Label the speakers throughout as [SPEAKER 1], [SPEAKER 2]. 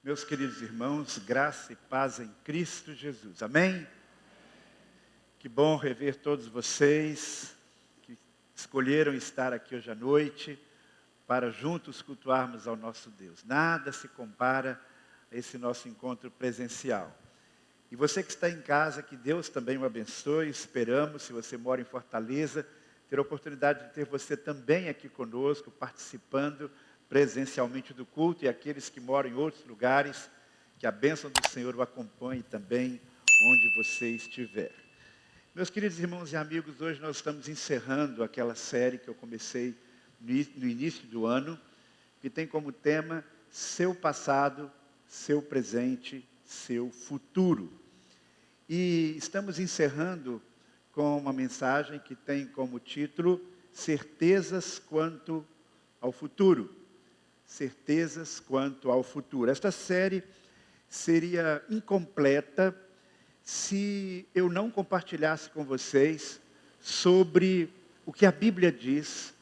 [SPEAKER 1] Meus queridos irmãos, graça e paz em Cristo Jesus. Amém? Que bom rever todos vocês que escolheram estar aqui hoje à noite para juntos cultuarmos ao nosso Deus. Nada se compara a esse nosso encontro presencial. E você que está em casa, que Deus também o abençoe. Esperamos, se você mora em Fortaleza, ter a oportunidade de ter você também aqui conosco, participando presencialmente do culto, e aqueles que moram em outros lugares, que a bênção do Senhor o acompanhe também onde você estiver. Meus queridos irmãos e amigos, hoje nós estamos encerrando aquela série que eu comecei no início do ano, que tem como tema seu passado, seu presente, seu futuro. E estamos encerrando com uma mensagem que tem como título Certezas quanto ao futuro. Certezas quanto ao futuro. Esta série seria incompleta se eu não compartilhasse com vocês sobre o que a Bíblia diz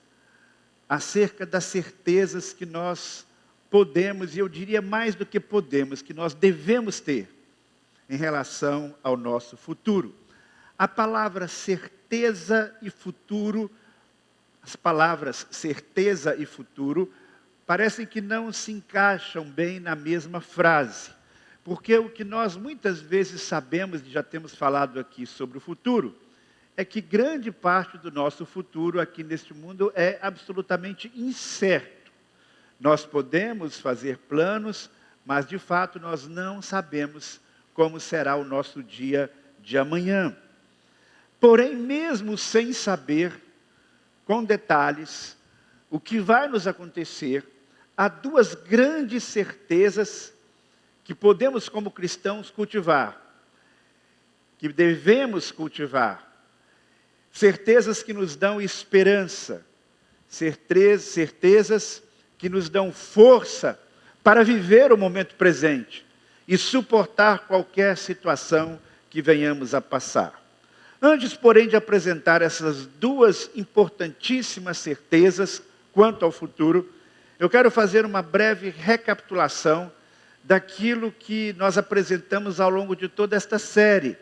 [SPEAKER 1] acerca das certezas que nós podemos, e eu diria mais do que podemos, que nós devemos ter em relação ao nosso futuro. A palavra certeza e futuro, as palavras certeza e futuro, parecem que não se encaixam bem na mesma frase. Porque o que nós muitas vezes sabemos, e já temos falado aqui sobre o futuro, é que grande parte do nosso futuro aqui neste mundo é absolutamente incerto. Nós podemos fazer planos, mas de fato nós não sabemos como será o nosso dia de amanhã. Porém, mesmo sem saber, com detalhes, o que vai nos acontecer, há duas grandes certezas que podemos, como cristãos, cultivar, que devemos cultivar. Certezas que nos dão esperança, certezas que nos dão força para viver o momento presente e suportar qualquer situação que venhamos a passar. Antes, porém, de apresentar essas duas importantíssimas certezas quanto ao futuro, eu quero fazer uma breve recapitulação daquilo que nós apresentamos ao longo de toda esta série.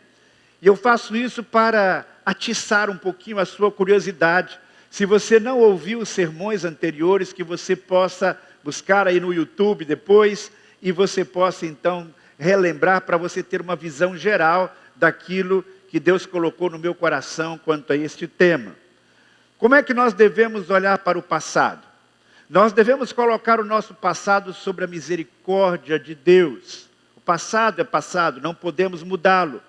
[SPEAKER 1] E eu faço isso para atiçar um pouquinho a sua curiosidade. Se você não ouviu os sermões anteriores, que você possa buscar aí no YouTube depois, e você possa então relembrar para você ter uma visão geral daquilo que Deus colocou no meu coração quanto a este tema. Como é que nós devemos olhar para o passado? Nós devemos colocar o nosso passado sobre a misericórdia de Deus. O passado é passado, não podemos mudá-lo.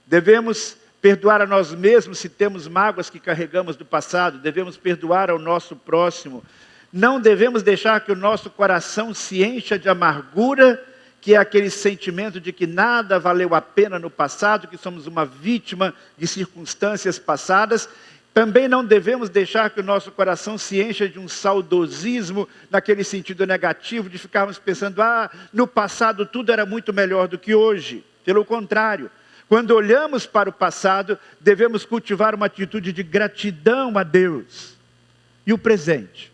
[SPEAKER 1] Devemos perdoar a nós mesmos se temos mágoas que carregamos do passado. Devemos perdoar ao nosso próximo. Não devemos deixar que o nosso coração se encha de amargura, que é aquele sentimento de que nada valeu a pena no passado, que somos uma vítima de circunstâncias passadas. Também não devemos deixar que o nosso coração se encha de um saudosismo, naquele sentido negativo, de ficarmos pensando, no passado tudo era muito melhor do que hoje. Pelo contrário, quando olhamos para o passado, devemos cultivar uma atitude de gratidão a Deus. E o presente?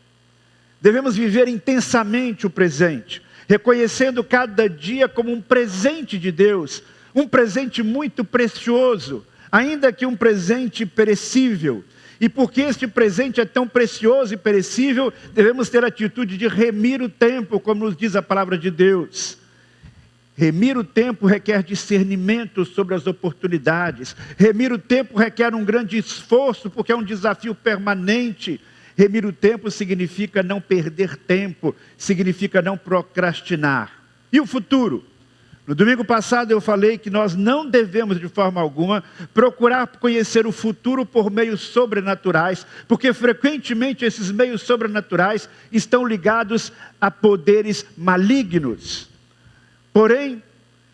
[SPEAKER 1] Devemos viver intensamente o presente, reconhecendo cada dia como um presente de Deus, um presente muito precioso, ainda que um presente perecível. E porque este presente é tão precioso e perecível, devemos ter a atitude de remir o tempo, como nos diz a palavra de Deus. Remir o tempo requer discernimento sobre as oportunidades. Remir o tempo requer um grande esforço, porque é um desafio permanente. Remir o tempo significa não perder tempo, significa não procrastinar. E o futuro? No domingo passado eu falei que nós não devemos de forma alguma procurar conhecer o futuro por meios sobrenaturais, porque frequentemente esses meios sobrenaturais estão ligados a poderes malignos. Porém,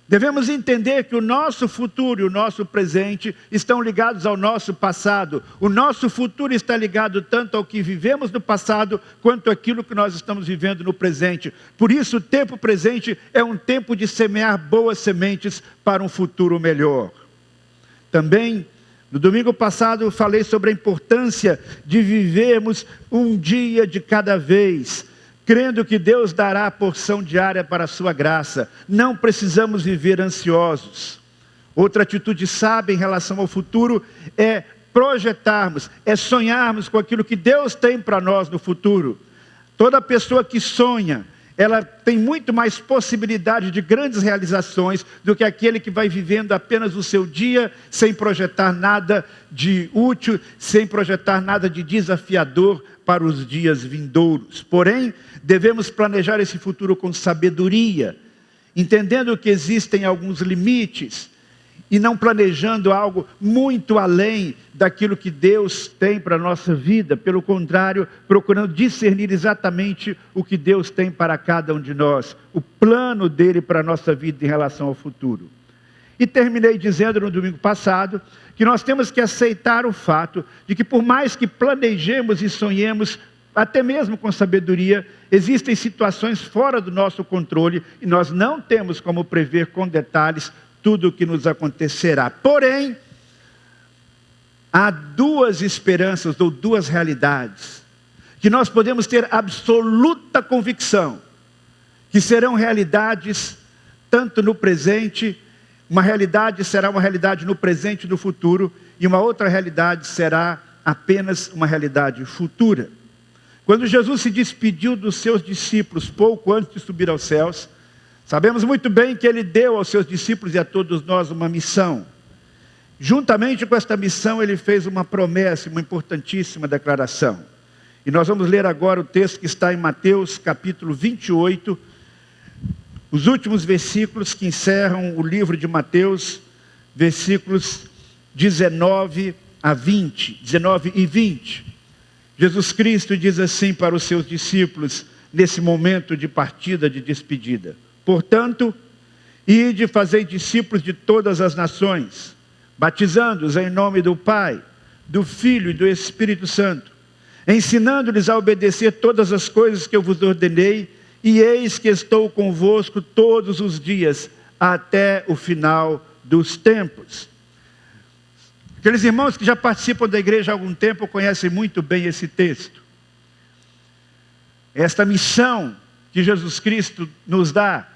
[SPEAKER 1] devemos entender que o nosso futuro e o nosso presente estão ligados ao nosso passado. O nosso futuro está ligado tanto ao que vivemos no passado, quanto àquilo que nós estamos vivendo no presente. Por isso, o tempo presente é um tempo de semear boas sementes para um futuro melhor. Também, no domingo passado, eu falei sobre a importância de vivermos um dia de cada vez. crendo que Deus dará a porção diária para a sua graça. Não precisamos viver ansiosos. Outra atitude sábia em relação ao futuro é projetarmos, é sonharmos com aquilo que Deus tem para nós no futuro. Toda pessoa que sonha, ela tem muito mais possibilidade de grandes realizações do que aquele que vai vivendo apenas o seu dia, sem projetar nada de útil, sem projetar nada de desafiador para os dias vindouros. Porém, devemos planejar esse futuro com sabedoria, entendendo que existem alguns limites, e não planejando algo muito além daquilo que Deus tem para a nossa vida. Pelo contrário, procurando discernir exatamente o que Deus tem para cada um de nós, o plano dele para a nossa vida em relação ao futuro. E terminei dizendo no domingo passado, que nós temos que aceitar o fato de que por mais que planejemos e sonhemos, até mesmo com sabedoria, existem situações fora do nosso controle, e nós não temos como prever com detalhes tudo o que nos acontecerá. Porém, há duas esperanças ou duas realidades que nós podemos ter absoluta convicção que serão realidades tanto no presente, uma realidade será uma realidade no presente e no futuro, e uma outra realidade será apenas uma realidade futura. Quando Jesus se despediu dos seus discípulos pouco antes de subir aos céus, sabemos muito bem que ele deu aos seus discípulos e a todos nós uma missão. Juntamente com esta missão, ele fez uma promessa, uma importantíssima declaração. E nós vamos ler agora o texto que está em Mateus capítulo 28, os últimos versículos que encerram o livro de Mateus, versículos 19 e 20. Jesus Cristo diz assim para os seus discípulos, nesse momento de partida, de despedida: portanto, ide fazei discípulos de todas as nações, batizando-os em nome do Pai, do Filho e do Espírito Santo, ensinando-lhes a obedecer todas as coisas que eu vos ordenei, e eis que estou convosco todos os dias, até o final dos tempos. Aqueles irmãos que já participam da igreja há algum tempo conhecem muito bem esse texto. Esta missão que Jesus Cristo nos dá,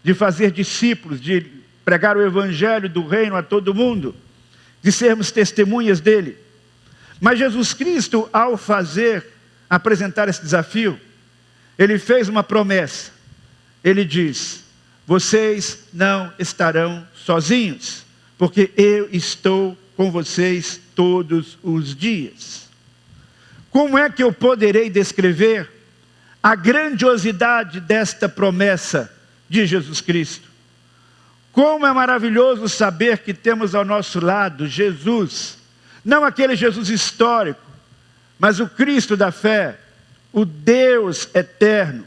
[SPEAKER 1] de fazer discípulos, de pregar o evangelho do reino a todo mundo, de sermos testemunhas dele. Mas Jesus Cristo, ao apresentar esse desafio, ele fez uma promessa. Ele diz: vocês não estarão sozinhos, porque eu estou com vocês todos os dias. Como é que eu poderei descrever a grandiosidade desta promessa de Jesus Cristo? Como é maravilhoso saber que temos ao nosso lado Jesus, não aquele Jesus histórico, mas o Cristo da fé, o Deus eterno.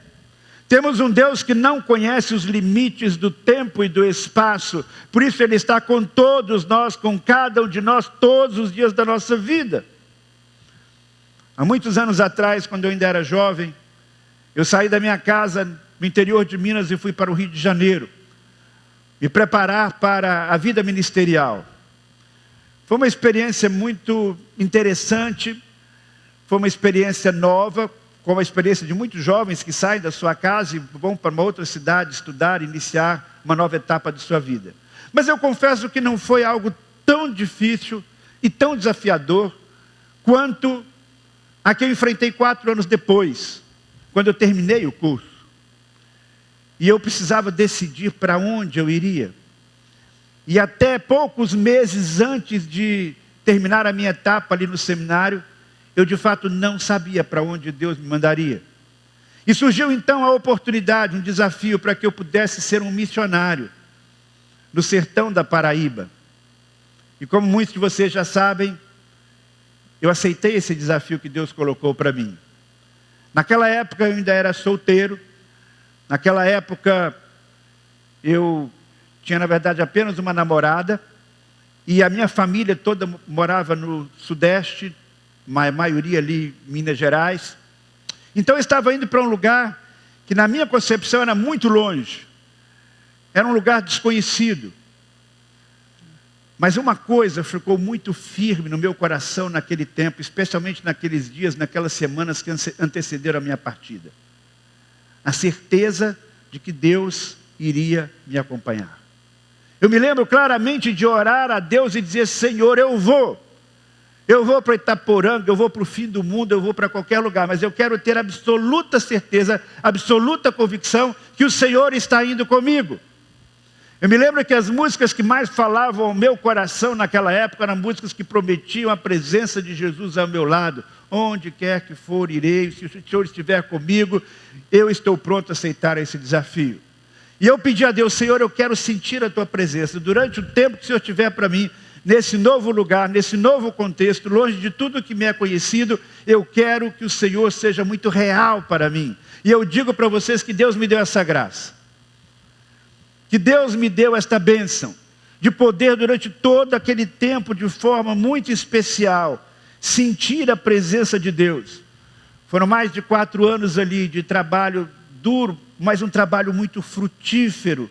[SPEAKER 1] Temos um Deus que não conhece os limites do tempo e do espaço, por isso Ele está com todos nós, com cada um de nós, todos os dias da nossa vida. Há muitos anos atrás, quando eu ainda era jovem, eu saí da minha casa no interior de Minas e fui para o Rio de Janeiro, me preparar para a vida ministerial. Foi uma experiência muito interessante, foi uma experiência nova, como a experiência de muitos jovens que saem da sua casa e vão para uma outra cidade estudar, iniciar uma nova etapa de sua vida. Mas eu confesso que não foi algo tão difícil e tão desafiador quanto a que eu enfrentei 4 anos depois, quando eu terminei o curso. E eu precisava decidir para onde eu iria. E até poucos meses antes de terminar a minha etapa ali no seminário, eu de fato não sabia para onde Deus me mandaria. E surgiu então a oportunidade, um desafio para que eu pudesse ser um missionário no sertão da Paraíba. E como muitos de vocês já sabem, eu aceitei esse desafio que Deus colocou para mim. Naquela época eu ainda era solteiro. Naquela época eu tinha, na verdade, apenas uma namorada. E a minha família toda morava no Sudeste, a maioria ali em Minas Gerais. Então eu estava indo para um lugar que na minha concepção era muito longe. Era um lugar desconhecido. Mas uma coisa ficou muito firme no meu coração naquele tempo, especialmente naqueles dias, naquelas semanas que antecederam a minha partida. a certeza de que Deus iria me acompanhar. Eu me lembro claramente de orar a Deus e dizer: Senhor, eu vou para Itaporanga, eu vou para o fim do mundo, eu vou para qualquer lugar, mas eu quero ter absoluta certeza, absoluta convicção que o Senhor está indo comigo. Eu me lembro que as músicas que mais falavam ao meu coração naquela época eram músicas que prometiam a presença de Jesus ao meu lado. Onde quer que for, irei. Se o Senhor estiver comigo, eu estou pronto a aceitar esse desafio. E eu pedi a Deus: Senhor, eu quero sentir a tua presença durante o tempo que o Senhor tiver para mim, nesse novo lugar, nesse novo contexto, longe de tudo que me é conhecido. Eu quero que o Senhor seja muito real para mim. E eu digo para vocês que Deus me deu essa graça. Que Deus me deu esta bênção de poder, durante todo aquele tempo, de forma muito especial, sentir a presença de Deus. Foram mais de 4 anos ali de trabalho duro, mas um trabalho muito frutífero.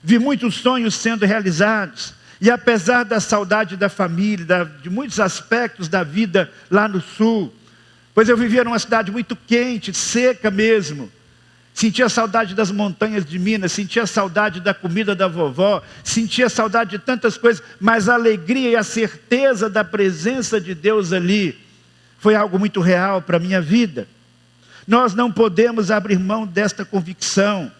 [SPEAKER 1] Vi muitos sonhos sendo realizados. E apesar da saudade da família, de muitos aspectos da vida lá no sul, pois eu vivia numa cidade muito quente, seca mesmo. Sentia saudade das montanhas de Minas, sentia saudade da comida da vovó, sentia saudade de tantas coisas, mas a alegria e a certeza da presença de Deus ali foi algo muito real para a minha vida. Nós não podemos abrir mão desta convicção.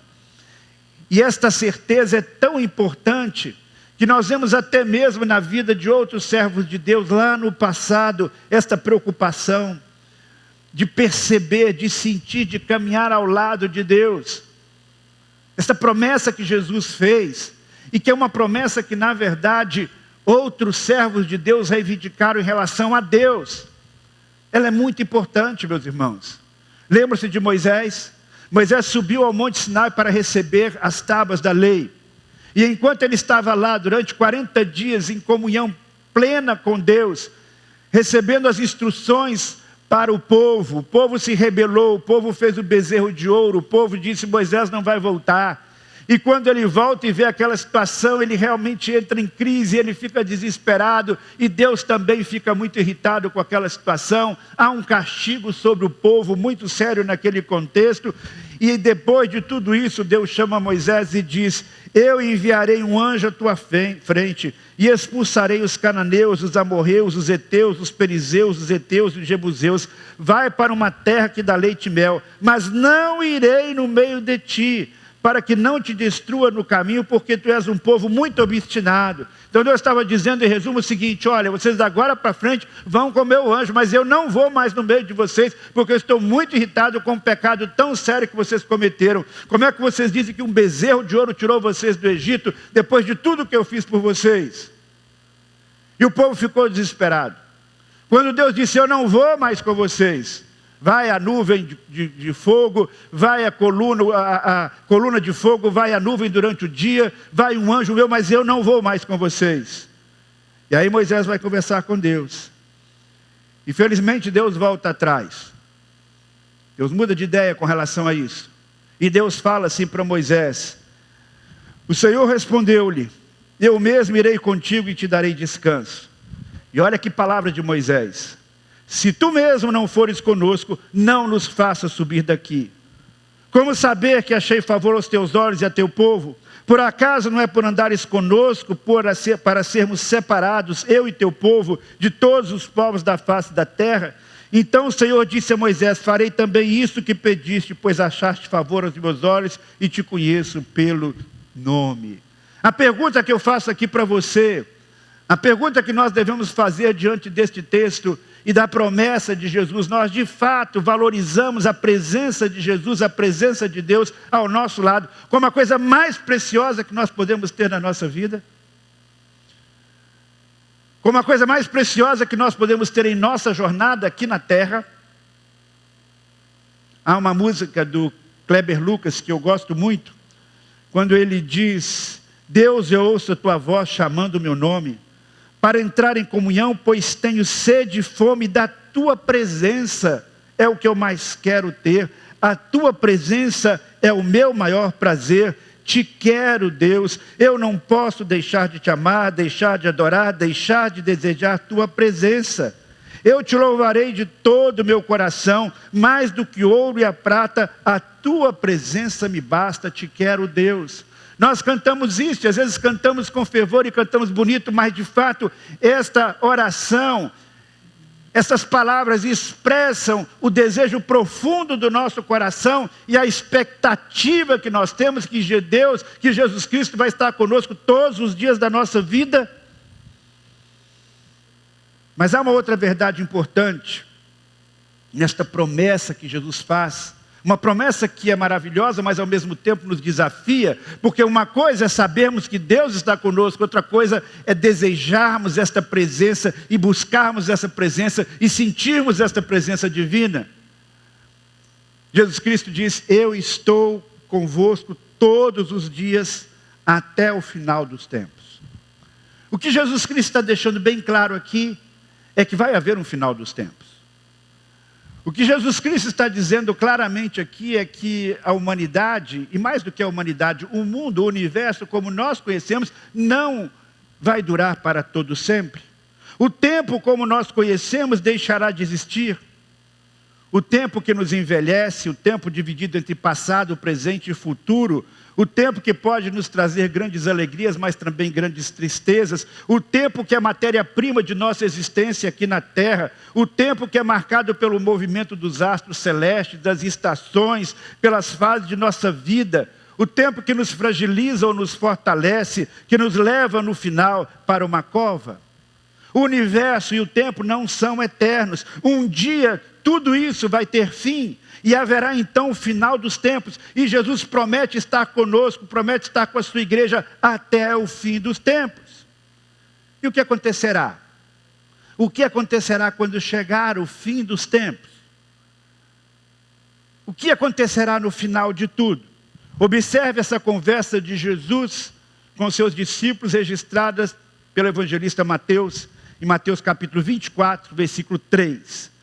[SPEAKER 1] E esta certeza é tão importante que nós vemos até mesmo na vida de outros servos de Deus lá no passado, esta preocupação de perceber, de sentir, de caminhar ao lado de Deus. Esta promessa que Jesus fez, e que é uma promessa que na verdade outros servos de Deus reivindicaram em relação a Deus. Ela é muito importante, meus irmãos. Lembra-se de Moisés? Moisés subiu ao Monte Sinai para receber as tábuas da lei. E enquanto ele estava lá durante 40 dias em comunhão plena com Deus, recebendo as instruções para o povo se rebelou, o povo fez o bezerro de ouro, o povo disse: Moisés não vai voltar. E quando ele volta e vê aquela situação, ele realmente entra em crise, ele fica desesperado, e Deus também fica muito irritado com aquela situação. Há um castigo sobre o povo muito sério naquele contexto, e depois de tudo isso, Deus chama Moisés e diz: eu enviarei um anjo à tua frente, e expulsarei os cananeus, os amorreus, os heteus, os perizeus, os heteus e os jebuseus. Vai para uma terra que dá leite e mel, mas não irei no meio de ti, para que não te destrua no caminho, porque tu és um povo muito obstinado. Então Deus estava dizendo em resumo o seguinte: olha, vocês agora para frente vão comer o anjo, mas eu não vou mais no meio de vocês, porque eu estou muito irritado com um pecado tão sério que vocês cometeram. Como é que vocês dizem que um bezerro de ouro tirou vocês do Egito, depois de tudo que eu fiz por vocês? E o povo ficou desesperado. Quando Deus disse: eu não vou mais com vocês, vai a nuvem de fogo, vai a coluna de fogo, vai a nuvem durante o dia, vai um anjo meu, mas eu não vou mais com vocês. E aí Moisés vai conversar com Deus. Infelizmente Deus volta atrás. Deus muda de ideia com relação a isso. E Deus fala assim para Moisés: o Senhor respondeu-lhe: eu mesmo irei contigo e te darei descanso. E olha que palavra de Moisés: se tu mesmo não fores conosco, não nos faça subir daqui. Como saber que achei favor aos teus olhos e a teu povo? Por acaso não é por andares conosco, para sermos separados, eu e teu povo, de todos os povos da face da terra? Então o Senhor disse a Moisés: farei também isso que pediste, pois achaste favor aos meus olhos e te conheço pelo nome. A pergunta que eu faço aqui para você, a pergunta que nós devemos fazer diante deste texto e da promessa de Jesus: nós de fato valorizamos a presença de Jesus, a presença de Deus ao nosso lado, como a coisa mais preciosa que nós podemos ter na nossa vida? Como a coisa mais preciosa que nós podemos ter em nossa jornada aqui na terra? Há uma música do Kleber Lucas que eu gosto muito, quando ele diz: Deus, eu ouço a tua voz chamando o meu nome, para entrar em comunhão, pois tenho sede e fome da tua presença, é o que eu mais quero ter. A tua presença é o meu maior prazer. Te quero, Deus, eu não posso deixar de te amar, deixar de adorar, deixar de desejar tua presença. Eu te louvarei de todo o meu coração, mais do que ouro e a prata, a tua presença me basta, te quero, Deus. Nós cantamos isso, às vezes cantamos com fervor e cantamos bonito, mas de fato esta oração, essas palavras expressam o desejo profundo do nosso coração e a expectativa que nós temos que Deus, que Jesus Cristo vai estar conosco todos os dias da nossa vida. Mas há uma outra verdade importante nesta promessa que Jesus faz. Uma promessa que é maravilhosa, mas ao mesmo tempo nos desafia, porque uma coisa é sabermos que Deus está conosco, outra coisa é desejarmos esta presença e buscarmos essa presença e sentirmos esta presença divina. Jesus Cristo diz: eu estou convosco todos os dias até o final dos tempos. O que Jesus Cristo está deixando bem claro aqui é que vai haver um final dos tempos. O que Jesus Cristo está dizendo claramente aqui é que a humanidade, e mais do que a humanidade, o mundo, o universo como nós conhecemos, não vai durar para todo sempre. O tempo como nós conhecemos deixará de existir. O tempo que nos envelhece, o tempo dividido entre passado, presente e futuro, o tempo que pode nos trazer grandes alegrias, mas também grandes tristezas, o tempo que é matéria-prima de nossa existência aqui na Terra, o tempo que é marcado pelo movimento dos astros celestes, das estações, pelas fases de nossa vida, o tempo que nos fragiliza ou nos fortalece, que nos leva no final para uma cova. O universo e o tempo não são eternos. Um dia tudo isso vai ter fim e haverá então o final dos tempos. E Jesus promete estar conosco, promete estar com a sua igreja até o fim dos tempos. E o que acontecerá? O que acontecerá quando chegar o fim dos tempos? O que acontecerá no final de tudo? Observe essa conversa de Jesus com seus discípulos registradas pelo evangelista Mateus, em Mateus capítulo 24, versículo 3.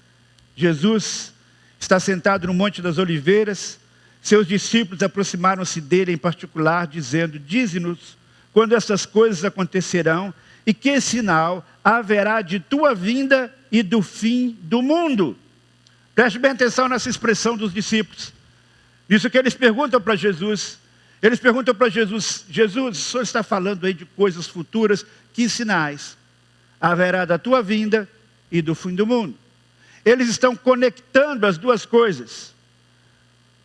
[SPEAKER 1] Jesus está sentado no Monte das Oliveiras, seus discípulos aproximaram-se dele em particular, dizendo: dize-nos quando essas coisas acontecerão e que sinal haverá de tua vinda e do fim do mundo. Preste bem atenção nessa expressão dos discípulos. Isso que eles perguntam para Jesus. Eles perguntam para Jesus: Jesus, o senhor está falando aí de coisas futuras, que sinais haverá da tua vinda e do fim do mundo? Eles estão conectando as duas coisas: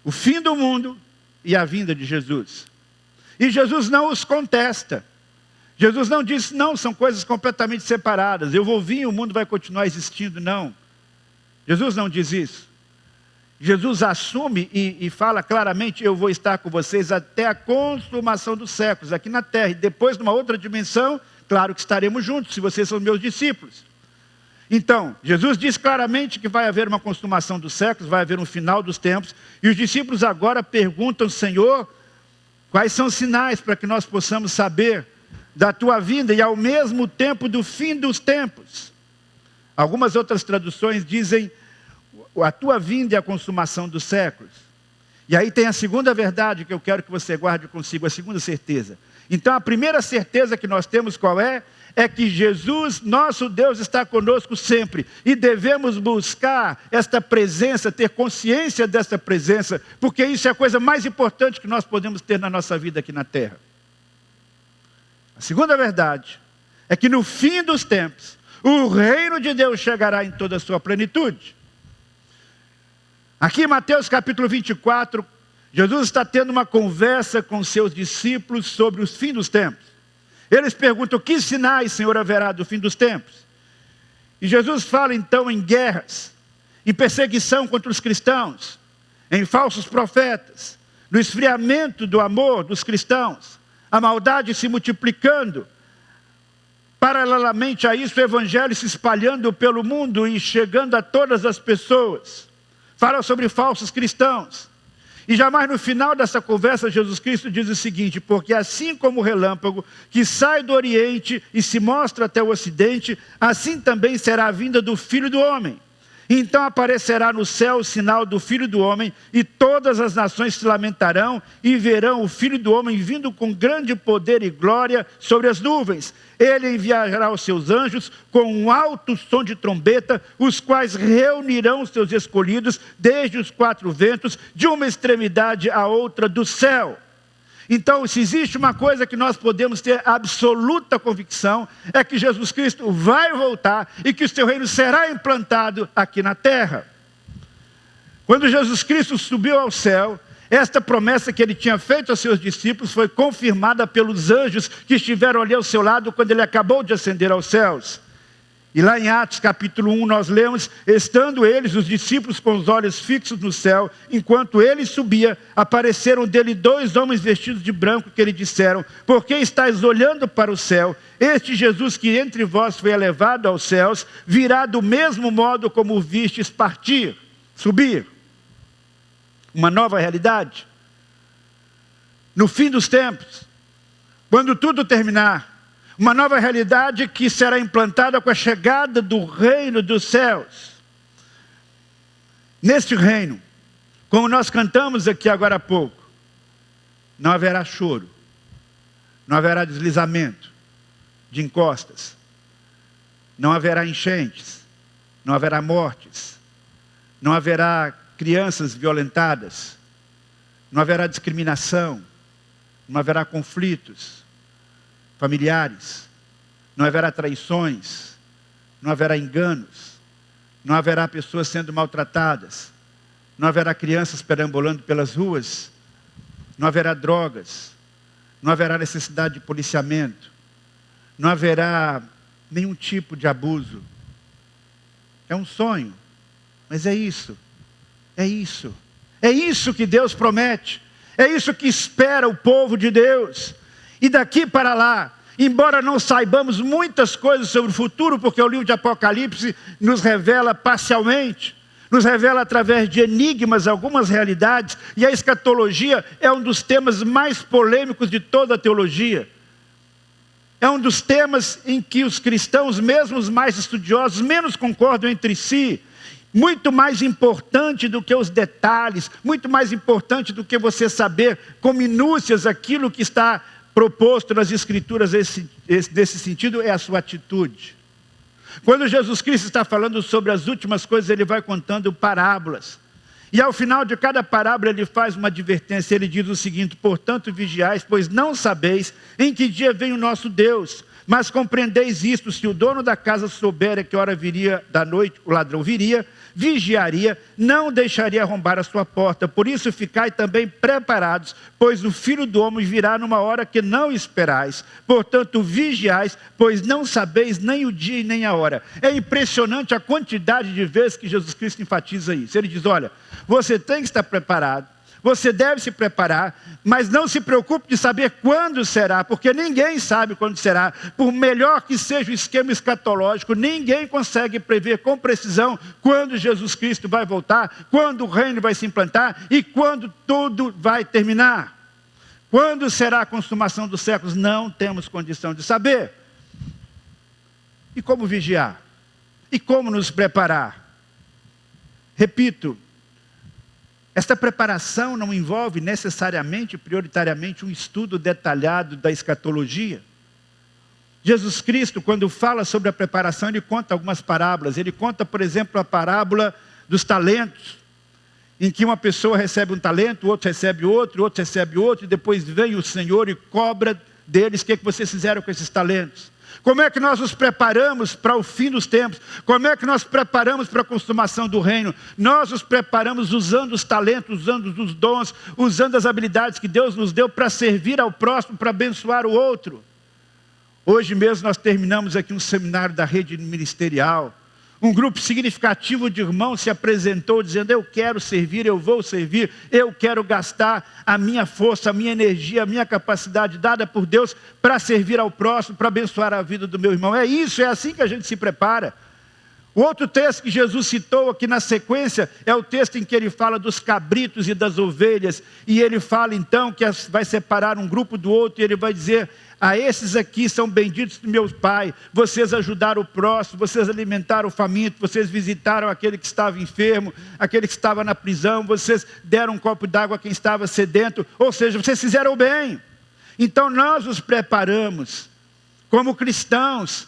[SPEAKER 1] o fim do mundo e a vinda de Jesus. E Jesus não os contesta. Jesus não diz: não, são coisas completamente separadas. Eu vou vir e o mundo vai continuar existindo. Não. Jesus não diz isso. Jesus assume e fala claramente: eu vou estar com vocês até a consumação dos séculos, aqui na terra. E depois, numa outra dimensão, claro que estaremos juntos, se vocês são meus discípulos. Então, Jesus diz claramente que vai haver uma consumação dos séculos, vai haver um final dos tempos. E os discípulos agora perguntam: Senhor, quais são os sinais para que nós possamos saber da tua vinda e ao mesmo tempo do fim dos tempos? Algumas outras traduções dizem a tua vinda e a consumação dos séculos. E aí tem a segunda verdade que eu quero que você guarde consigo, a segunda certeza. Então a primeira certeza que nós temos qual é? É que Jesus, nosso Deus, está conosco sempre. E devemos buscar esta presença, ter consciência desta presença, porque isso é a coisa mais importante que nós podemos ter na nossa vida aqui na terra. A segunda verdade é que no fim dos tempos, o reino de Deus chegará em toda a sua plenitude. Aqui em Mateus capítulo 24, Jesus está tendo uma conversa com seus discípulos sobre os fins dos tempos. Eles perguntam: que sinais, Senhor, haverá do fim dos tempos? E Jesus fala então em guerras, em perseguição contra os cristãos, em falsos profetas, no esfriamento do amor dos cristãos, a maldade se multiplicando. Paralelamente a isso, o evangelho se espalhando pelo mundo e chegando a todas as pessoas. Fala sobre falsos cristãos. E jamais no final dessa conversa, Jesus Cristo diz o seguinte: porque assim como o relâmpago que sai do Oriente e se mostra até o Ocidente, assim também será a vinda do Filho do Homem. Então aparecerá no céu o sinal do Filho do Homem, e todas as nações se lamentarão e verão o Filho do Homem vindo com grande poder e glória sobre as nuvens. Ele enviará os seus anjos com um alto som de trombeta, os quais reunirão os seus escolhidos desde os quatro ventos, de uma extremidade à outra do céu. Então, se existe uma coisa que nós podemos ter absoluta convicção, é que Jesus Cristo vai voltar e que o seu reino será implantado aqui na terra. Quando Jesus Cristo subiu ao céu, esta promessa que ele tinha feito aos seus discípulos foi confirmada pelos anjos que estiveram ali ao seu lado quando ele acabou de ascender aos céus. E lá em Atos capítulo 1 nós lemos: estando eles, os discípulos, com os olhos fixos no céu, enquanto ele subia, apareceram dele 2 homens vestidos de branco que lhe disseram: por que estáis olhando para o céu? Este Jesus que entre vós foi elevado aos céus, virá do mesmo modo como o vistes partir, subir. Uma nova realidade. No fim dos tempos, quando tudo terminar, uma nova realidade que será implantada com a chegada do reino dos céus. Neste reino, como nós cantamos aqui agora há pouco, não haverá choro, não haverá deslizamento de encostas, não haverá enchentes, não haverá mortes, não haverá crianças violentadas, não haverá discriminação, não haverá conflitos familiares, não haverá traições, não haverá enganos, não haverá pessoas sendo maltratadas, não haverá crianças perambulando pelas ruas, não haverá drogas, não haverá necessidade de policiamento, não haverá nenhum tipo de abuso. É um sonho, mas é isso, é isso, é isso que Deus promete, é isso que espera o povo de Deus. E daqui para lá, embora não saibamos muitas coisas sobre o futuro, porque o livro de Apocalipse nos revela parcialmente, nos revela através de enigmas algumas realidades, e a escatologia é um dos temas mais polêmicos de toda a teologia. É um dos temas em que os cristãos, mesmo os mais estudiosos, menos concordam entre si. Muito mais importante do que os detalhes, muito mais importante do que você saber com minúcias aquilo que está proposto nas Escrituras nesse sentido, é a sua atitude. Quando Jesus Cristo está falando sobre as últimas coisas, ele vai contando parábolas. E ao final de cada parábola ele faz uma advertência, ele diz o seguinte: portanto vigiais, pois não sabeis em que dia vem o nosso Deus. Mas compreendeis isto: se o dono da casa soubera que hora viria da noite, o ladrão viria, vigiaria, não deixaria arrombar a sua porta. Por isso ficai também preparados, pois o Filho do Homem virá numa hora que não esperais. Portanto vigiais, pois não sabeis nem o dia e nem a hora. É impressionante a quantidade de vezes que Jesus Cristo enfatiza isso. Ele diz: olha, você tem que estar preparado, você deve se preparar, mas não se preocupe de saber quando será, porque ninguém sabe quando será. Por melhor que seja o esquema escatológico, ninguém consegue prever com precisão quando Jesus Cristo vai voltar, quando o reino vai se implantar e quando tudo vai terminar. Quando será a consumação dos séculos? Não temos condição de saber. E como vigiar? E como nos preparar? Repito, esta preparação não envolve necessariamente, prioritariamente, um estudo detalhado da escatologia. Jesus Cristo, quando fala sobre a preparação, ele conta algumas parábolas. Ele conta, por exemplo, a parábola dos talentos, em que uma pessoa recebe um talento, o outro recebe outro, e depois vem o Senhor e cobra deles: o que vocês fizeram com esses talentos? Como é que nós nos preparamos para o fim dos tempos? Como é que nós preparamos para a consumação do reino? Nós nos preparamos usando os talentos, usando os dons, usando as habilidades que Deus nos deu para servir ao próximo, para abençoar o outro. Hoje mesmo nós terminamos aqui um seminário da rede ministerial. Um grupo significativo de irmãos se apresentou dizendo: eu quero servir, eu vou servir, eu quero gastar a minha força, a minha energia, a minha capacidade dada por Deus para servir ao próximo, para abençoar a vida do meu irmão. É isso, é assim que a gente se prepara. O outro texto que Jesus citou aqui na sequência é o texto em que ele fala dos cabritos e das ovelhas. E ele fala então que vai separar um grupo do outro e ele vai dizer: a esses aqui são benditos do meu Pai. Vocês ajudaram o próximo, vocês alimentaram o faminto, vocês visitaram aquele que estava enfermo, aquele que estava na prisão, vocês deram um copo d'água a quem estava sedento. Ou seja, vocês fizeram bem. Então nós nos preparamos como cristãos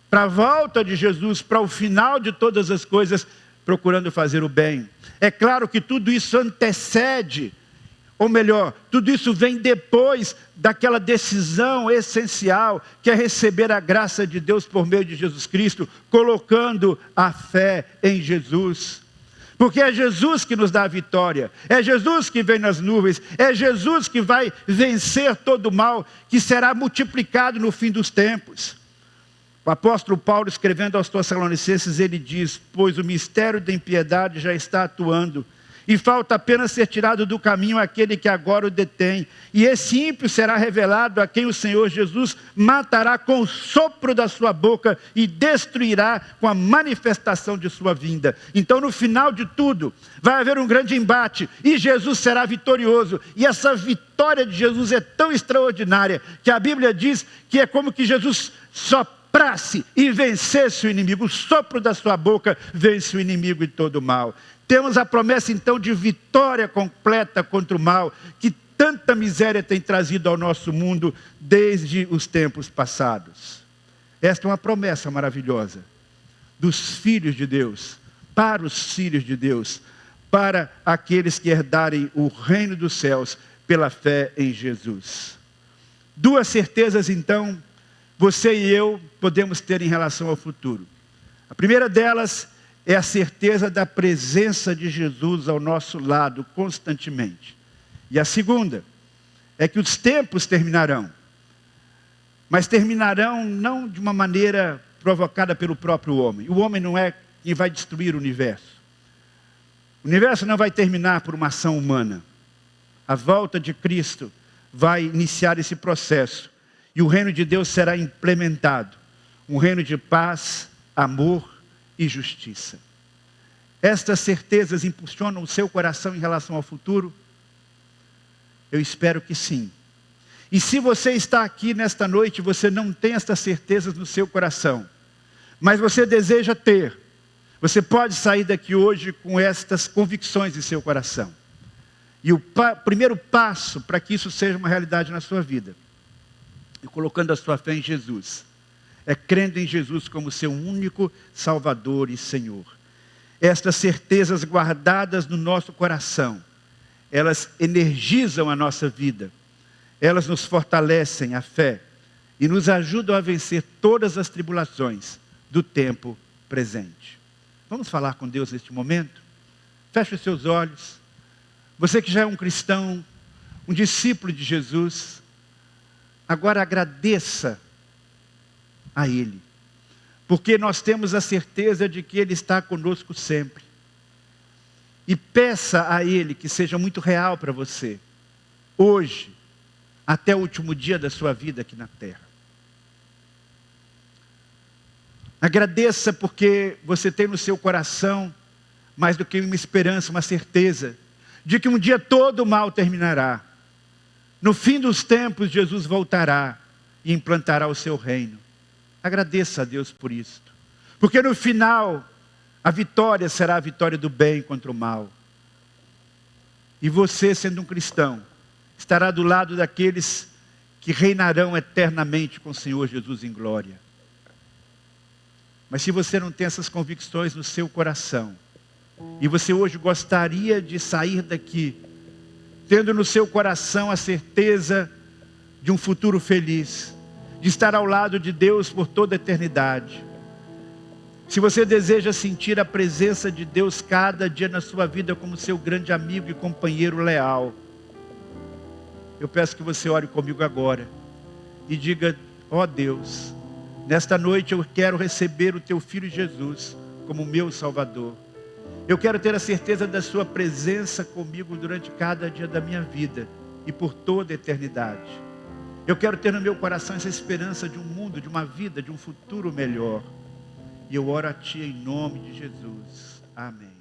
[SPEAKER 1] para a volta de Jesus, para o final de todas as coisas, procurando fazer o bem. É claro que tudo isso antecede, ou melhor, tudo isso vem depois daquela decisão essencial, que é receber a graça de Deus por meio de Jesus Cristo, colocando a fé em Jesus. Porque é Jesus que nos dá a vitória, é Jesus que vem nas nuvens, é Jesus que vai vencer todo o mal, que será multiplicado no fim dos tempos. O apóstolo Paulo, escrevendo aos Tessalonicenses, ele diz: pois o mistério da impiedade já está atuando, e falta apenas ser tirado do caminho aquele que agora o detém. E esse ímpio será revelado, a quem o Senhor Jesus matará com o sopro da sua boca e destruirá com a manifestação de sua vinda. Então, no final de tudo, vai haver um grande embate e Jesus será vitorioso. E essa vitória de Jesus é tão extraordinária que a Bíblia diz que é como que Jesus soprasse e vencesse o inimigo. O sopro da sua boca vence o inimigo e todo o mal. Temos a promessa então de vitória completa contra o mal, que tanta miséria tem trazido ao nosso mundo desde os tempos passados. Esta é uma promessa maravilhosa dos filhos de Deus, para os filhos de Deus, para aqueles que herdarem o reino dos céus pela fé em Jesus. Duas certezas então você e eu podemos ter em relação ao futuro. A primeira delas é a certeza da presença de Jesus ao nosso lado constantemente. E a segunda é que os tempos terminarão, mas terminarão não de uma maneira provocada pelo próprio homem. O homem não é quem vai destruir o universo. O universo não vai terminar por uma ação humana. A volta de Cristo vai iniciar esse processo. E o reino de Deus será implementado. Um reino de paz, amor e justiça. Estas certezas impulsionam o seu coração em relação ao futuro? Eu espero que sim. E se você está aqui nesta noite, você não tem estas certezas no seu coração, mas você deseja ter, você pode sair daqui hoje com estas convicções em seu coração. E o primeiro passo para que isso seja uma realidade na sua vida, e colocando a sua fé em Jesus, é crendo em Jesus como seu único Salvador e Senhor. Estas certezas guardadas no nosso coração, elas energizam a nossa vida, elas nos fortalecem a fé e nos ajudam a vencer todas as tribulações do tempo presente. Vamos falar com Deus neste momento? Feche os seus olhos. Você que já é um cristão, um discípulo de Jesus, agora agradeça a Ele, porque nós temos a certeza de que Ele está conosco sempre. E peça a Ele que seja muito real para você, hoje, até o último dia da sua vida aqui na terra. Agradeça porque você tem no seu coração, mais do que uma esperança, uma certeza, de que um dia todo o mal terminará. No fim dos tempos, Jesus voltará e implantará o seu reino. Agradeça a Deus por isto. Porque no final, a vitória será a vitória do bem contra o mal. E você, sendo um cristão, estará do lado daqueles que reinarão eternamente com o Senhor Jesus em glória. Mas se você não tem essas convicções no seu coração, e você hoje gostaria de sair daqui, tendo no seu coração a certeza de um futuro feliz, de estar ao lado de Deus por toda a eternidade. Se você deseja sentir a presença de Deus cada dia na sua vida como seu grande amigo e companheiro leal, eu peço que você ore comigo agora e diga: ó Deus, nesta noite eu quero receber o teu Filho Jesus como meu Salvador. Eu quero ter a certeza da sua presença comigo durante cada dia da minha vida e por toda a eternidade. Eu quero ter no meu coração essa esperança de um mundo, de uma vida, de um futuro melhor. E eu oro a Ti em nome de Jesus. Amém.